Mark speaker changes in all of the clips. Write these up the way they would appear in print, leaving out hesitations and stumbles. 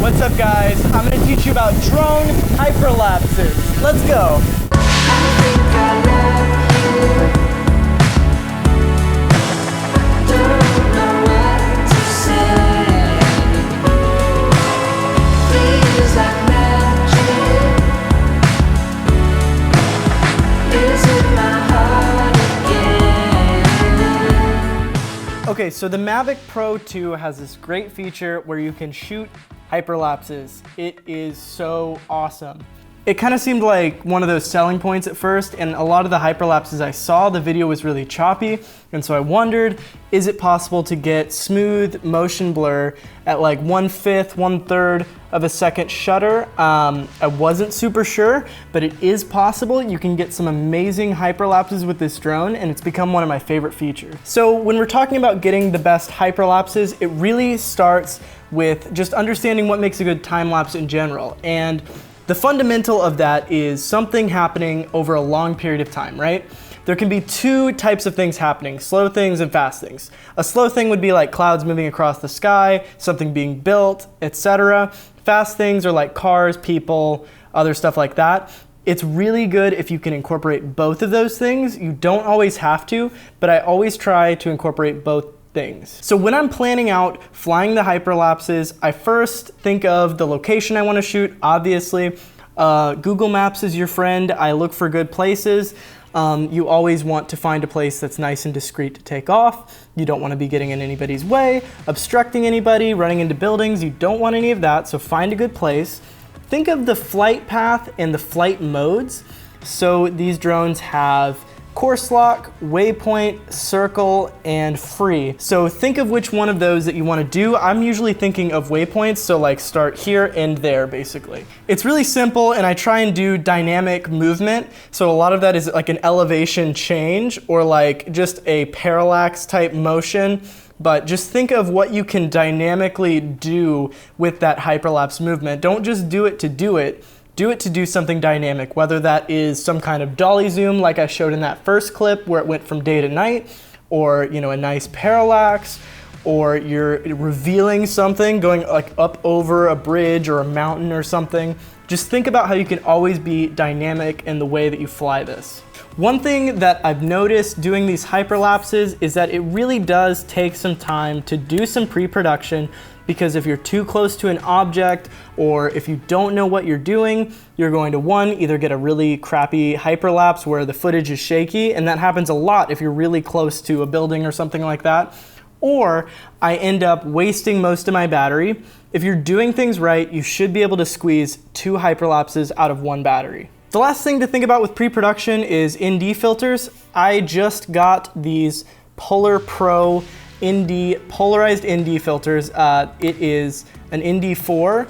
Speaker 1: What's up guys? I'm going to teach you about drone hyperlapses. Let's go. Okay, so the Mavic Pro 2 has this great feature where you can shoot hyperlapses. It is so awesome. It kind of seemed like one of those selling points at first, and a lot of the hyperlapses I saw, the video was really choppy, and so I wondered, is it possible to get smooth motion blur at like 1/5, 1/3 of a second shutter? I wasn't super sure, but it is possible. You can get some amazing hyperlapses with this drone, and it's become one of my favorite features. So when we're talking about getting the best hyperlapses, it really starts with just understanding what makes a good time lapse in general. And the fundamental of that is something happening over a long period of time, right? There can be two types of things happening, slow things and fast things. A slow thing would be like clouds moving across the sky, something being built, etc. Fast things are like cars, people, other stuff like that. It's really good if you can incorporate both of those things. You don't always have to, but I always try to incorporate both things. So when I'm planning out flying the hyperlapses, I first think of the location I want to shoot, obviously. Google Maps is your friend. I look for good places. You always want to find a place that's nice and discreet to take off. You don't want to be getting in anybody's way, obstructing anybody, running into buildings. You don't want any of that, so find a good place. Think of the flight path and the flight modes. So these drones have course lock, waypoint, circle, and free. So think of which one of those that you want to do. I'm usually thinking of waypoints, so like start here and there basically. It's really simple, and I try and do dynamic movement. So a lot of that is like an elevation change or like just a parallax type motion. But just think of what you can dynamically do with that hyperlapse movement. Don't just do it to do it. Do it to do something dynamic, whether that is some kind of dolly zoom like I showed in that first clip where it went from day to night, or a nice parallax, or you're revealing something going like up over a bridge or a mountain or something. Just think about how you can always be dynamic in the way that you fly this. One thing that I've noticed doing these hyperlapses is that it really does take some time to do some pre-production, because if you're too close to an object or if you don't know what you're doing, you're going to either get a really crappy hyperlapse where the footage is shaky, and that happens a lot if you're really close to a building or something like that, or I end up wasting most of my battery. If you're doing things right, you should be able to squeeze 2 hyperlapses out of 1 battery. The last thing to think about with pre-production is ND filters. I just got these Polar Pro polarized ND filters. It is an ND4,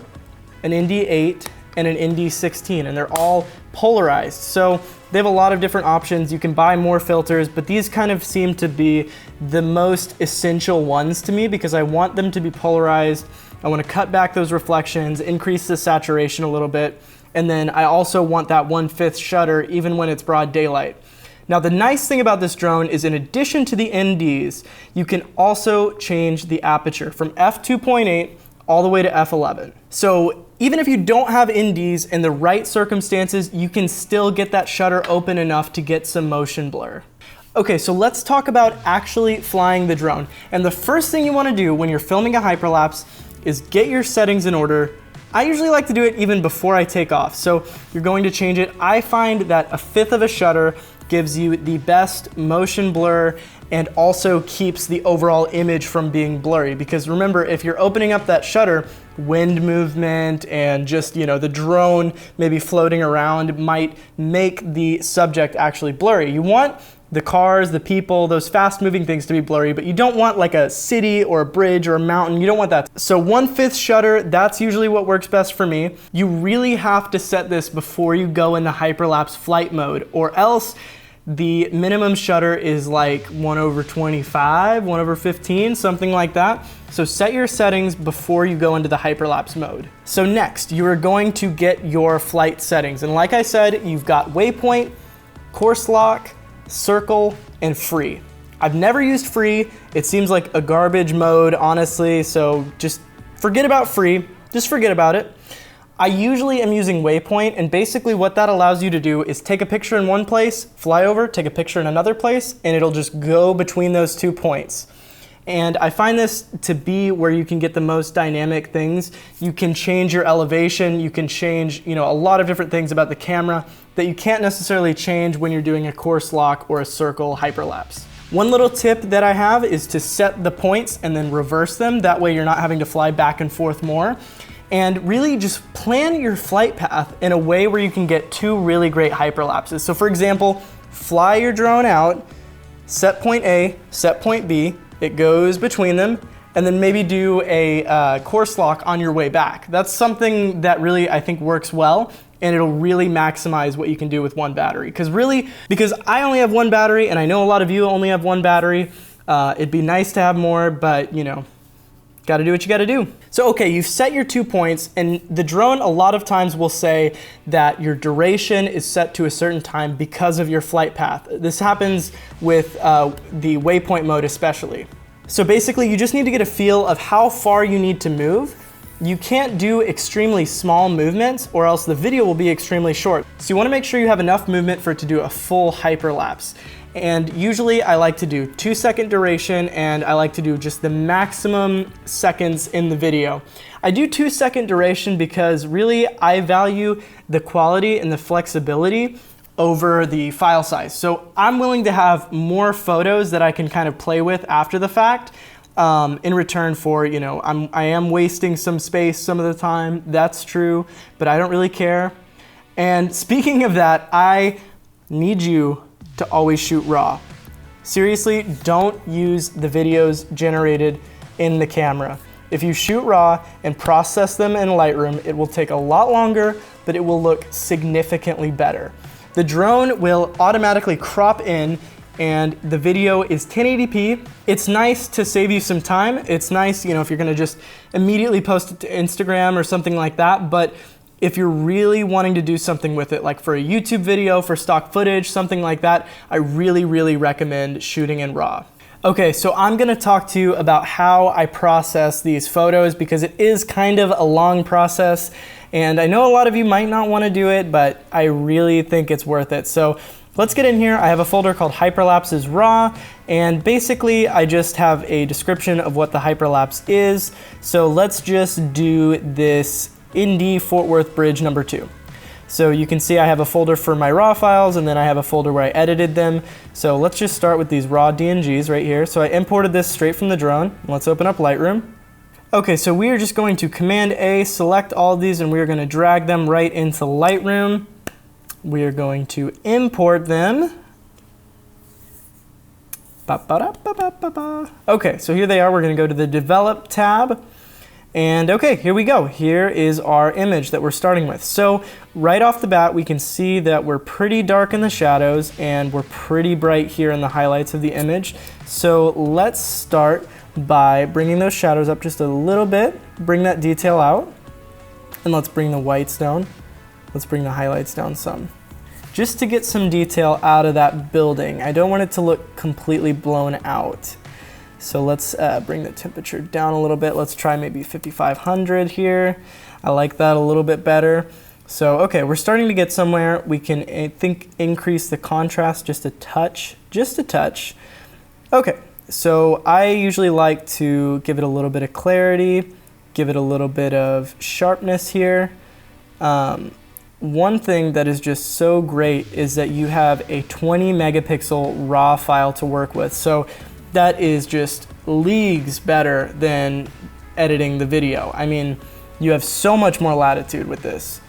Speaker 1: an ND8, and an ND16, and they're all polarized. So they have a lot of different options. You can buy more filters, but these kind of seem to be the most essential ones to me because I want them to be polarized. I want to cut back those reflections, increase the saturation a little bit, and then I also want that 1/5 shutter even when it's broad daylight. Now the nice thing about this drone is in addition to the NDs, you can also change the aperture from f2.8 all the way to f11. So even if you don't have NDs in the right circumstances, you can still get that shutter open enough to get some motion blur. Okay, so let's talk about actually flying the drone. And the first thing you want to do when you're filming a hyperlapse is get your settings in order. I usually like to do it even before I take off. So you're going to change it. I find that 1/5 of a shutter gives you the best motion blur and also keeps the overall image from being blurry. Because remember, if you're opening up that shutter, wind movement and just, the drone maybe floating around might make the subject actually blurry. You want the cars, the people, those fast moving things to be blurry, but you don't want like a city or a bridge or a mountain. You don't want that. So 1/5 shutter, that's usually what works best for me. You really have to set this before you go into hyperlapse flight mode, or else the minimum shutter is like 1/25, 1/15, something like that. So set your settings before you go into the hyperlapse mode. So next, you are going to get your flight settings. And like I said, you've got waypoint, course lock, circle, and free. I've never used free. It seems like a garbage mode, honestly, so just forget about free. just forget about it. I usually am using waypoint, and basically what that allows you to do is take a picture in one place, fly over, take a picture in another place, and it'll just go between those 2 points. And I find this to be where you can get the most dynamic things. You can change your elevation, you can change, a lot of different things about the camera that you can't necessarily change when you're doing a course lock or a circle hyperlapse. One little tip that I have is to set the points and then reverse them. That way you're not having to fly back and forth more. And really just plan your flight path in a way where you can get 2 really great hyperlapses. So for example, fly your drone out, set point A, set point B, it goes between them, and then maybe do a course lock on your way back. That's something that really I think works well, and it'll really maximize what you can do with one battery. Because I only have one battery, and I know a lot of you only have one battery, it'd be nice to have more, but gotta do what you gotta do. So okay, you've set your 2 points, and the drone a lot of times will say that your duration is set to a certain time because of your flight path. This happens with the waypoint mode especially. So basically you just need to get a feel of how far you need to move. You can't do extremely small movements or else the video will be extremely short. So you wanna make sure you have enough movement for it to do a full hyperlapse. And usually I like to do 2-second duration, and I like to do just the maximum seconds in the video. I do 2-second duration because really I value the quality and the flexibility over the file size. So I'm willing to have more photos that I can kind of play with after the fact in return for, I am wasting some space some of the time, that's true, but I don't really care. And speaking of that, I need you to always shoot raw. Seriously, don't use the videos generated in the camera. If you shoot raw and process them in Lightroom, it will take a lot longer, but it will look significantly better. The drone will automatically crop in, and the video is 1080p. It's nice to save you some time. It's nice, if you're gonna just immediately post it to Instagram or something like that, but if you're really wanting to do something with it, like for a YouTube video, for stock footage, something like that, I really, really recommend shooting in RAW. Okay, so I'm gonna talk to you about how I process these photos because it is kind of a long process, and I know a lot of you might not wanna do it, but I really think it's worth it. So let's get in here. I have a folder called Hyperlapses Raw, and basically I just have a description of what the hyperlapse is. So let's just do this Indy Fort Worth Bridge number 2. So you can see I have a folder for my raw files, and then I have a folder where I edited them. So let's just start with these raw DNGs right here. So I imported this straight from the drone. Let's open up Lightroom. Okay, so we are just going to Command A, select all of these, and we are going to drag them right into Lightroom. We are going to import them. Okay, so here they are. We're going to go to the Develop tab. And okay, here we go. Here is our image that we're starting with. So right off the bat, we can see that we're pretty dark in the shadows and we're pretty bright here in the highlights of the image. So let's start by bringing those shadows up just a little bit, bring that detail out, and let's bring the whites down. Let's bring the highlights down some. Just to get some detail out of that building. I don't want it to look completely blown out. So let's bring the temperature down a little bit. Let's try maybe 5,500 here. I like that a little bit better. So, okay, we're starting to get somewhere. We can, I think, increase the contrast just a touch, Okay, so I usually like to give it a little bit of clarity, give it a little bit of sharpness here. One thing that is just so great is that you have a 20 megapixel RAW file to work with. So that is just leagues better than editing the video. I mean, you have so much more latitude with this.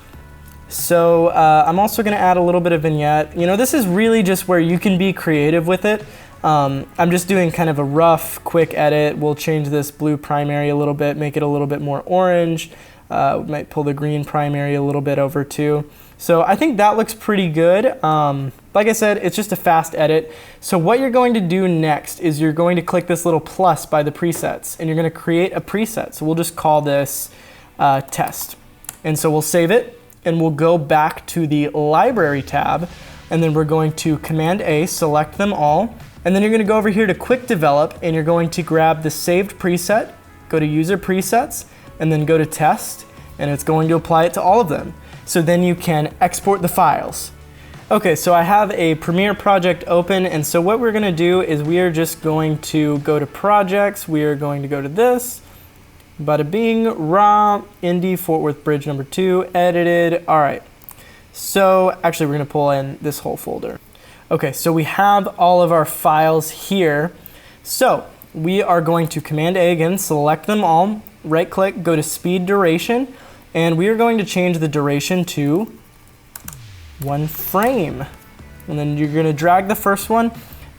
Speaker 1: So I'm also gonna add a little bit of vignette. This is really just where you can be creative with it. I'm just doing kind of a rough, quick edit. We'll change this blue primary a little bit, make it a little bit more orange. We might pull the green primary a little bit over too. So I think that looks pretty good. Like I said, it's just a fast edit. So what you're going to do next is you're going to click this little plus by the presets, and you're going to create a preset. So we'll just call this test. And so we'll save it, and we'll go back to the library tab, and then we're going to Command A, select them all, and then you're going to go over here to quick develop, and you're going to grab the saved preset, go to user presets, and then go to test, and it's going to apply it to all of them. So then you can export the files. Okay, so I have a Premiere project open, and so what we're gonna do is we are just going to go to projects, we are going to go to this, bada bing, raw, Indy, Fort Worth Bridge number 2, edited, all right. So actually we're gonna pull in this whole folder. Okay, so we have all of our files here. So we are going to Command A again, select them all, right click, go to speed duration, and we are going to change the duration to 1 frame. And then you're gonna drag the first one.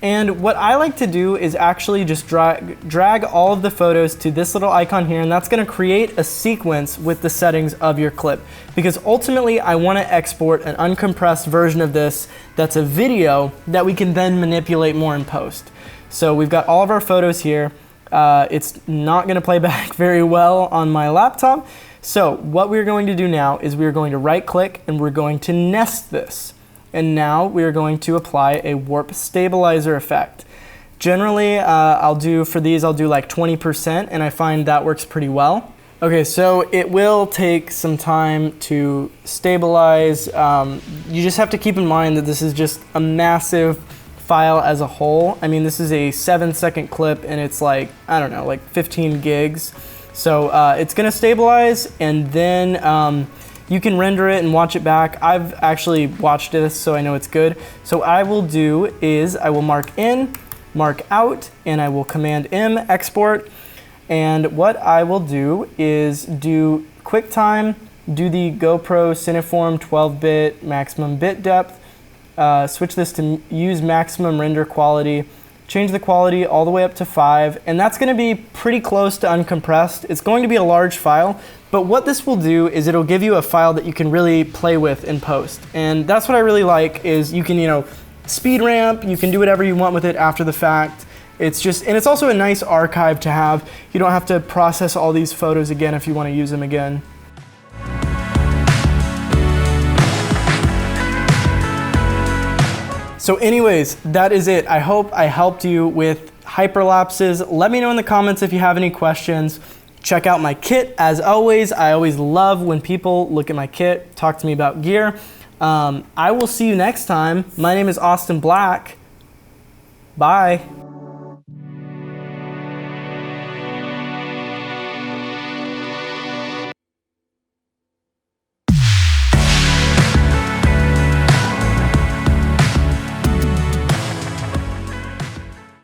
Speaker 1: And what I like to do is actually just drag all of the photos to this little icon here, and that's gonna create a sequence with the settings of your clip. Because ultimately I wanna export an uncompressed version of this that's a video that we can then manipulate more in post. So we've got all of our photos here. It's not gonna play back very well on my laptop. So what we're going to do now is we're going to right click and we're going to nest this. And now we're going to apply a warp stabilizer effect. Generally, I'll do like 20%, and I find that works pretty well. Okay, so it will take some time to stabilize. You just have to keep in mind that this is just a massive file as a whole. I mean, this is a 7-second clip and it's like, I don't know, like 15 gigs. So it's gonna stabilize, and then you can render it and watch it back. I've actually watched this, so I know it's good. So I will do is I will mark in, mark out, and I will Command M, export. And what I will do is do QuickTime, do the GoPro Cineform 12-bit maximum bit depth, switch this to use maximum render quality, change the quality all the way up to 5, and that's gonna be pretty close to uncompressed. It's going to be a large file, but what this will do is it'll give you a file that you can really play with in post. And that's what I really like, is you can, speed ramp, you can do whatever you want with it after the fact. It's just, and it's also a nice archive to have. You don't have to process all these photos again if you wanna use them again. So anyways, that is it. I hope I helped you with hyperlapses. Let me know in the comments if you have any questions. Check out my kit. As always, I always love when people look at my kit, talk to me about gear. I will see you next time. My name is Austin Black. Bye.